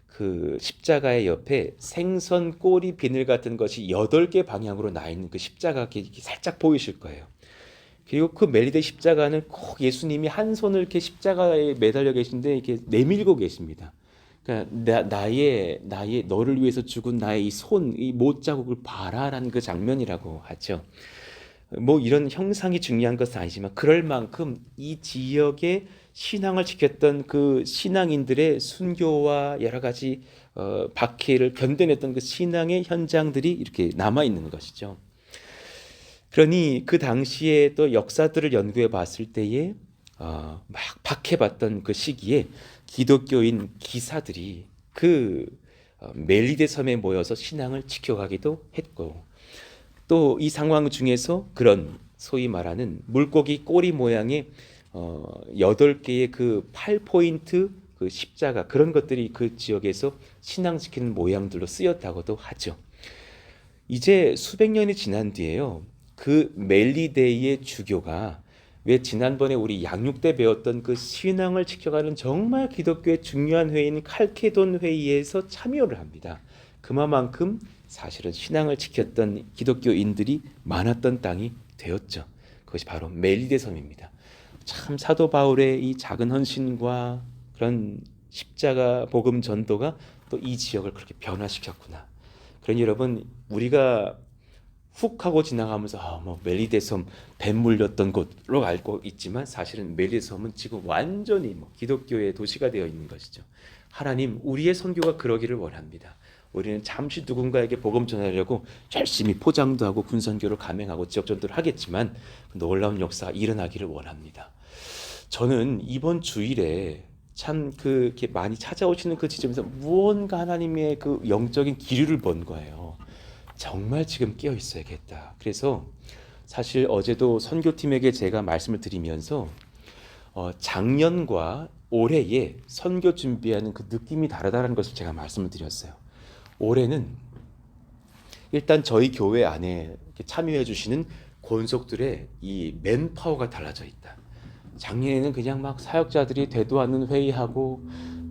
그 십자가의 옆에 생선 꼬리 비늘 같은 것이 8개 방향으로 나 있는 그 십자가 이렇게 살짝 보이실 거예요. 그리고 그 멜리데 십자가는 꼭 예수님이 한 손을 이렇게 십자가에 매달려 계신데 이렇게 내밀고 계십니다. 그러니까 나의 너를 위해서 죽은 나의 이 손, 이 못자국을 봐라라는 그 장면이라고 하죠. 뭐 이런 형상이 중요한 것은 아니지만 그럴 만큼 이 지역의 신앙을 지켰던 그 신앙인들의 순교와 여러 가지 박해를 견뎌냈던 그 신앙의 현장들이 이렇게 남아 있는 것이죠. 그러니 그 당시에 또 역사들을 연구해 봤을 때에 막 박해받던 그 시기에 기독교인 기사들이 그 멜리데 섬에 모여서 신앙을 지켜가기도 했고, 또 이 상황 중에서 그런 소위 말하는 물고기 꼬리 모양의 8개의 그 8포인트 그 십자가, 그런 것들이 그 지역에서 신앙 지키는 모양들로 쓰였다고도 하죠. 이제 수백 년이 지난 뒤에요, 그 멜리데이의 주교가 왜 지난번에 우리 양육 때 배웠던 그 신앙을 지켜가는 정말 기독교의 중요한 회의인 칼케돈 회의에서 참여를 합니다. 그만큼 사실은 신앙을 지켰던 기독교인들이 많았던 땅이 되었죠. 그것이 바로 멜리데 섬입니다. 참 사도 바울의 이 작은 헌신과 그런 십자가 복음 전도가 또 이 지역을 그렇게 변화시켰구나. 그러니 여러분, 우리가 훅 하고 지나가면서 뭐 멜리데 섬 뱀 물렸던 곳으로 알고 있지만, 사실은 멜리데 섬은 지금 완전히 뭐 기독교의 도시가 되어 있는 것이죠. 하나님, 우리의 선교가 그러기를 원합니다. 우리는 잠시 누군가에게 복음 전하려고 열심히 포장도 하고 군선교를 감행하고 지역 전도를 하겠지만 놀라운 역사가 일어나기를 원합니다. 저는 이번 주일에 참 그렇게 많이 찾아오시는 그 지점에서 무언가 하나님의 그 영적인 기류를 본 거예요. 정말 지금 깨어 있어야겠다. 그래서 사실 어제도 선교팀에게 제가 말씀을 드리면서 작년과 올해의 선교 준비하는 그 느낌이 다르다는 것을 제가 말씀을 드렸어요. 올해는 일단 저희 교회 안에 참여해 주시는 권속들의 이 맨파워가 달라져 있다. 작년에는 그냥 막 사역자들이 되도 않는 회의하고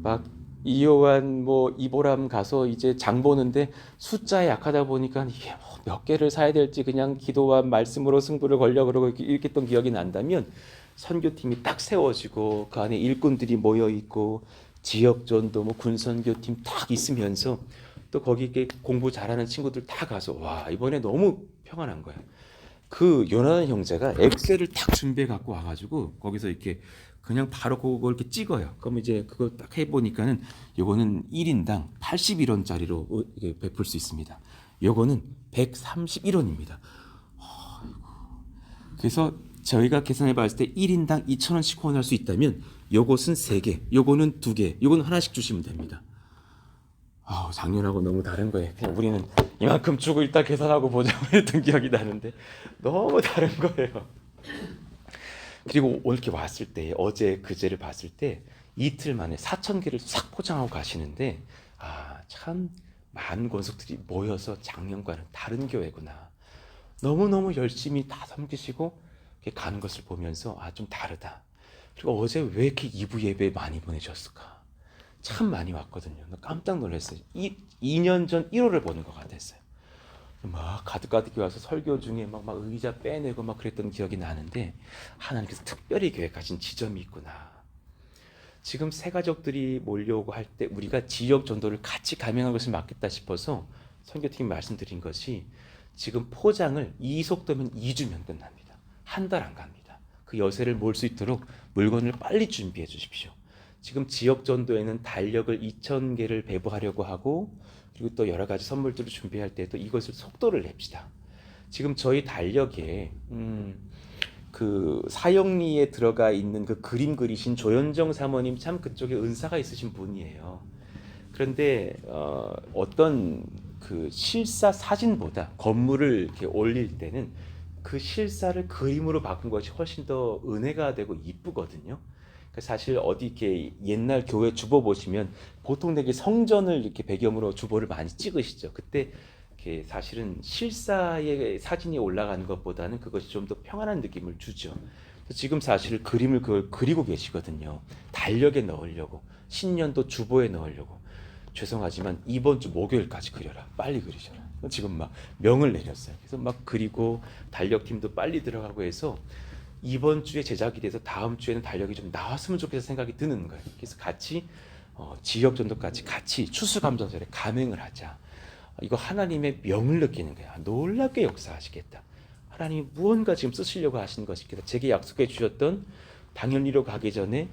막 이요한 뭐 이보람 가서 이제 장 보는데 숫자에 약하다 보니까 이게 몇 개를 사야 될지 그냥 기도와 말씀으로 승부를 걸려 그러고 이렇게 했던 기억이 난다면, 선교팀이 딱 세워지고 그 안에 일꾼들이 모여 있고 지역전도 뭐 군선교팀 딱 있으면서 또 거기 공부 잘하는 친구들 다 가서 와, 이번에 너무 평안한 거야. 그 요나단 형제가 엑셀을 딱 준비해 갖고 와가지고 거기서 이렇게 그냥 바로 그걸 이렇게 찍어요. 그럼 이제 그거 딱 해보니까는 요거는 1인당 81원짜리로 베풀 수 있습니다. 요거는 131원입니다. 그래서 저희가 계산해 봤을 때 1인당 2,000원씩 후원할 수 있다면 요것은 3개, 요거는 2개, 요거는 하나씩 주시면 됩니다. 작년하고 너무 다른 거예요. 그냥 우리는 이만큼 주고 이따 계산하고 보자 했던 기억이 나는데 너무 다른 거예요. 그리고 이렇게 왔을 때, 어제 그제를 봤을 때 이틀 만에 4,000개를 싹 포장하고 가시는데 참 많은 권속들이 모여서 작년과는 다른 교회구나. 너무너무 열심히 다 섬기시고 이렇게 가는 것을 보면서 좀 다르다. 그리고 어제 왜 이렇게 2부 예배 많이 보내셨을까? 참 많이 왔거든요. 깜짝 놀랐어요. 2년 전 1월을 보는 것 같았어요. 막 가득가득 와서 설교 중에 막 의자 빼내고 막 그랬던 기억이 나는데, 하나님께서 특별히 계획하신 지점이 있구나. 지금 새 가족들이 몰려오고 할 때 우리가 지역 전도를 같이 감행한 것을 맞겠다 싶어서 선교팀이 말씀드린 것이, 지금 포장을 이 속도면 2주면 끝납니다. 한 달 안 갑니다. 그 여세를 몰 수 있도록 물건을 빨리 준비해 주십시오. 지금 지역 전도에는 달력을 2,000개를 배부하려고 하고, 그리고 또 여러 가지 선물들을 준비할 때도 이것을 속도를 냅시다. 지금 저희 달력에 그 사형리에 들어가 있는 그 그림 그리신 조현정 사모님, 참 그쪽에 은사가 있으신 분이에요. 그런데 어떤 그 실사 사진보다 건물을 이렇게 올릴 때는 그 실사를 그림으로 바꾼 것이 훨씬 더 은혜가 되고 이쁘거든요. 사실 어디 이렇게 옛날 교회 주보 보시면 보통 되게 성전을 이렇게 배경으로 주보를 많이 찍으시죠. 그때 이렇게 사실은 실사의 사진이 올라가는 것보다는 그것이 좀 더 평안한 느낌을 주죠. 지금 사실 그림을 그걸 그리고 계시거든요. 달력에 넣으려고, 신년도 주보에 넣으려고. 죄송하지만 이번 주 목요일까지 그려라. 빨리 그리셔라. 지금 막 명을 내렸어요. 그래서 막 그리고 달력팀도 빨리 들어가고 해서 이번 주에 제작이 돼서 다음 주에는 달력이 좀 나왔으면 좋겠다 생각이 드는 거예요. 그래서 같이 지역전도까지 같이 추수감사절에 감행을 하자. 이거 하나님의 명을 느끼는 거야. 놀랍게 역사하시겠다. 하나님이 무언가 지금 쓰시려고 하시는 것이겠다. 제게 약속해 주셨던 당연히로 가기 전에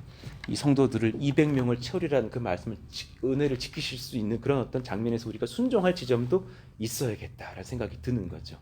이 성도들을 200명을 채우리라는 그 말씀을 은혜를 지키실 수 있는 그런 어떤 장면에서 우리가 순종할 지점도 있어야겠다라는 생각이 드는 거죠.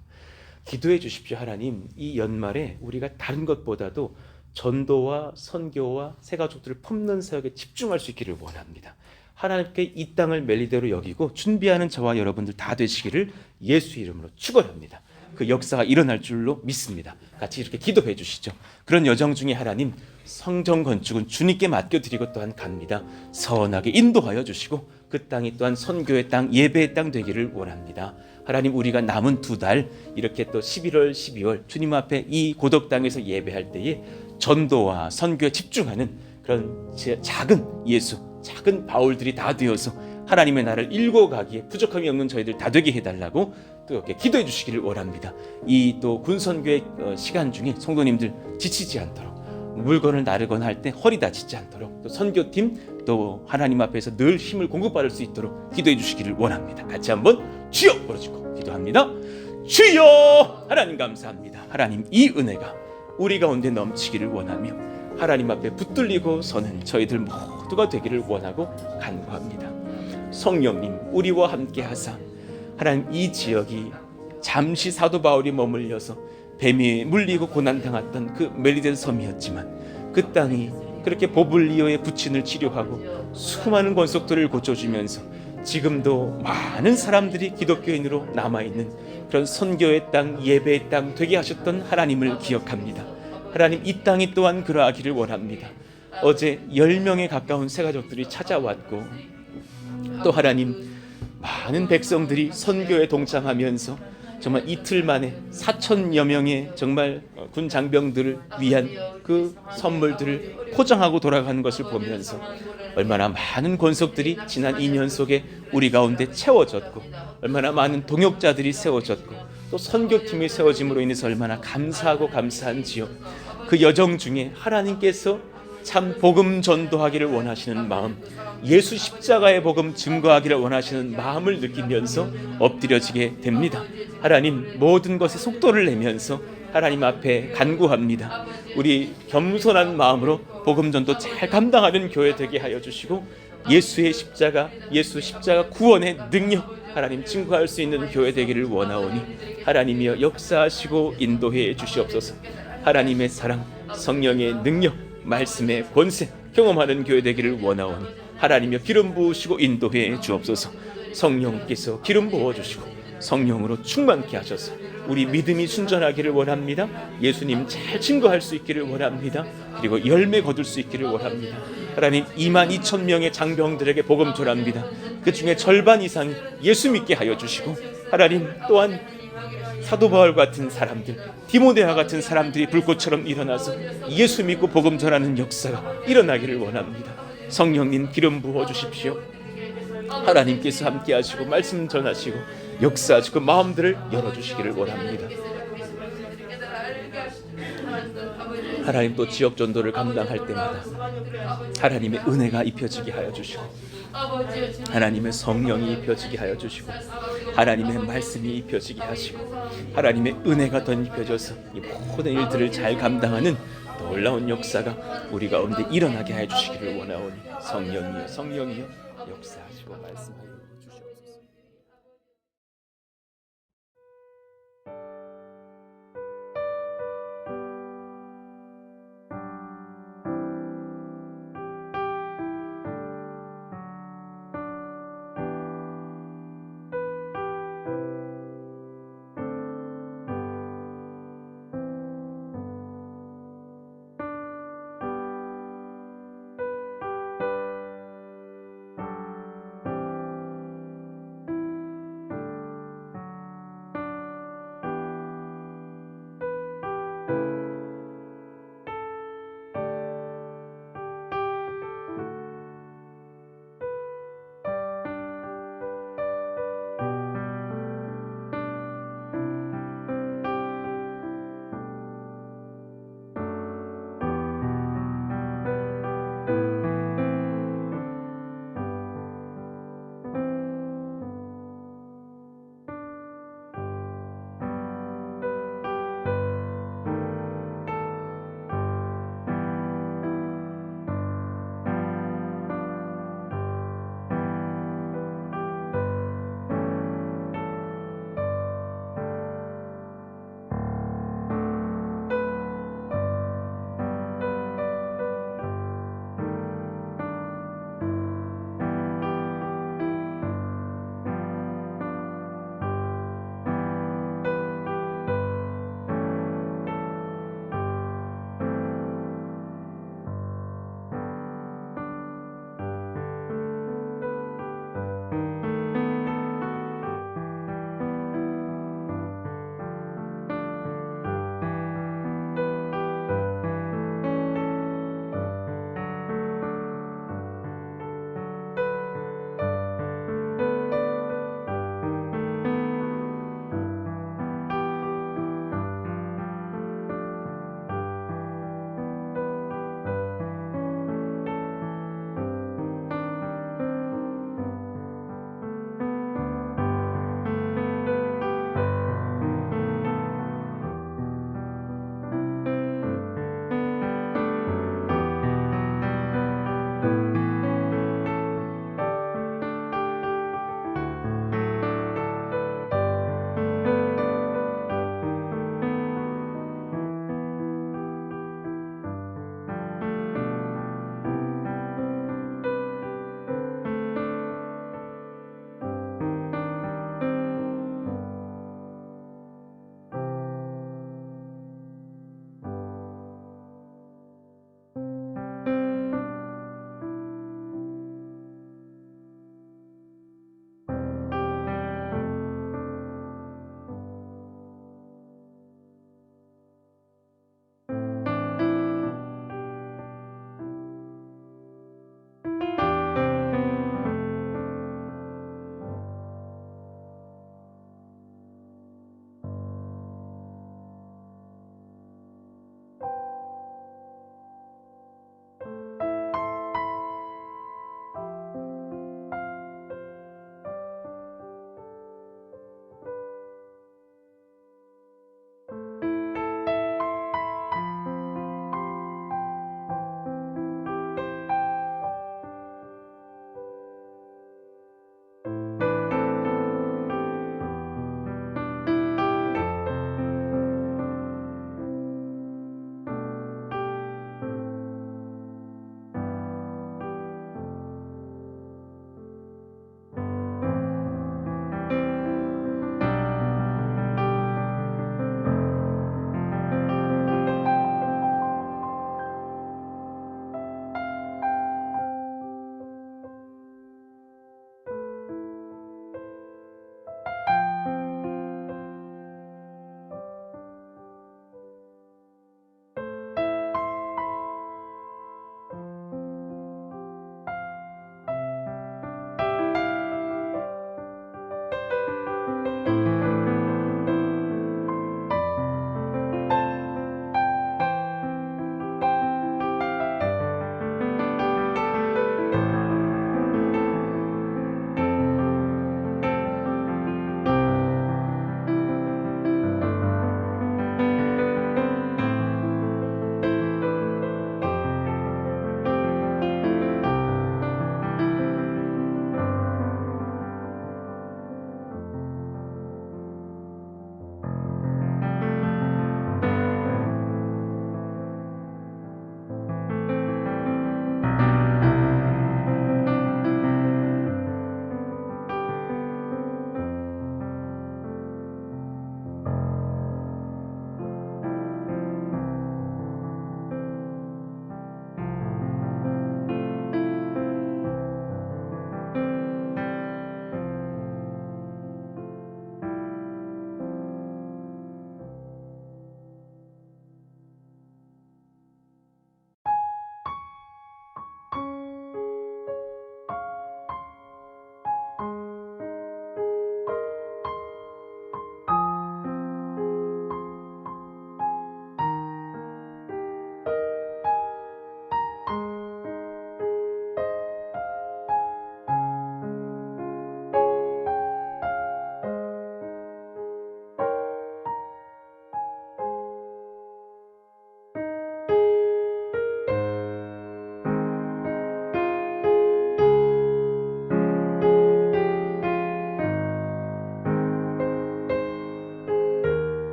기도해 주십시오. 하나님, 이 연말에 우리가 다른 것보다도 전도와 선교와 새가족들을 품는 사역에 집중할 수 있기를 원합니다. 하나님께 이 땅을 멜리대로 여기고 준비하는 저와 여러분들 다 되시기를 예수 이름으로 축원합니다. 그 역사가 일어날 줄로 믿습니다. 같이 이렇게 기도해 주시죠. 그런 여정 중에 하나님, 성전 건축은 주님께 맡겨드리고 또한 갑니다. 선하게 인도하여 주시고 그 땅이 또한 선교의 땅, 예배의 땅 되기를 원합니다. 하나님, 우리가 남은 2달 이렇게 또 11월, 12월 주님 앞에 이 고독 땅에서 예배할 때에 전도와 선교에 집중하는 그런 작은 예수, 작은 바울들이 다 되어서 하나님의 나라를 일궈 가기에 부족함이 없는 저희들 다 되게 해달라고 또 이렇게 기도해 주시기를 원합니다. 이 또 군선교의 시간 중에 성도님들 지치지 않도록, 물건을 나르거나 할 때 허리 다치지 않도록, 또 선교팀 또 하나님 앞에서 늘 힘을 공급받을 수 있도록 기도해 주시기를 원합니다. 같이 한번 주여 부르짖고 기도합니다. 주여! 하나님 감사합니다. 하나님, 이 은혜가 우리 가운데 넘치기를 원하며 하나님 앞에 붙들리고 서는 저희들 모두가 되기를 원하고 간구합니다. 성령님, 우리와 함께 하사 하나님, 이 지역이 잠시 사도 바울이 머물려서 뱀에 물리고 고난당했던 그 멜리데 섬이었지만 그 땅이 그렇게 보블리오의 부친을 치료하고 수많은 권속들을 고쳐주면서 지금도 많은 사람들이 기독교인으로 남아있는 그런 선교의 땅, 예배의 땅 되게 하셨던 하나님을 기억합니다. 하나님, 이 땅이 또한 그러하기를 원합니다. 어제 10명에 가까운 새가족들이 찾아왔고 또 하나님, 많은 백성들이 선교에 동참하면서 정말 이틀 만에 4,000여 명의 정말 군 장병들을 위한 그 선물들을 포장하고 돌아가는 것을 보면서 얼마나 많은 권속들이 지난 2년 속에 우리 가운데 채워졌고 얼마나 많은 동역자들이 세워졌고 또 선교팀이 세워짐으로 인해서 얼마나 감사하고 감사한지요. 그 여정 중에 하나님께서 참 복음 전도하기를 원하시는 마음, 예수 십자가의 복음 증거하기를 원하시는 마음을 느끼면서 엎드려지게 됩니다. 하나님, 모든 것에 속도를 내면서 하나님 앞에 간구합니다. 우리 겸손한 마음으로 복음 전도 잘 감당하는 교회 되게 하여 주시고 예수의 십자가, 예수 십자가 구원의 능력 하나님 증거할 수 있는 교회 되기를 원하오니 하나님이여 역사하시고 인도해 주시옵소서. 하나님의 사랑, 성령의 능력, 말씀의 권세 경험하는 교회 되기를 원하오니 하나님이여 기름 부으시고 인도해 주옵소서. 성령께서 기름 부어주시고 성령으로 충만케 하셔서 우리 믿음이 순전하기를 원합니다. 예수님 잘 증거할 수 있기를 원합니다. 그리고 열매 거둘 수 있기를 원합니다. 하나님, 22,000명의 장병들에게 복음 전합니다. 그 중에 절반 이상이 예수 믿게 하여 주시고 하나님, 또한 사도 바울 같은 사람들, 디모데와 같은 사람들이 불꽃처럼 일어나서 예수 믿고 복음 전하는 역사가 일어나기를 원합니다. 성령님 기름 부어 주십시오. 하나님께서 함께 하시고 말씀 전하시고 역사하시고 마음들을 열어주시기를 원합니다. 하나님, 또 지역 전도를 감당할 때마다 하나님의 은혜가 입혀지게 하여 주시고 하나님의 성령이 입혀지게 하여 주시고 하나님의 말씀이 입혀지게 하시고 하나님의 은혜가 덧입혀져서 이 모든 일들을 잘 감당하는 놀라운 역사가 우리 가운데 일어나게 해 주시기를 원하오니 성령이여, 성령이여 역사하시고 말씀하시고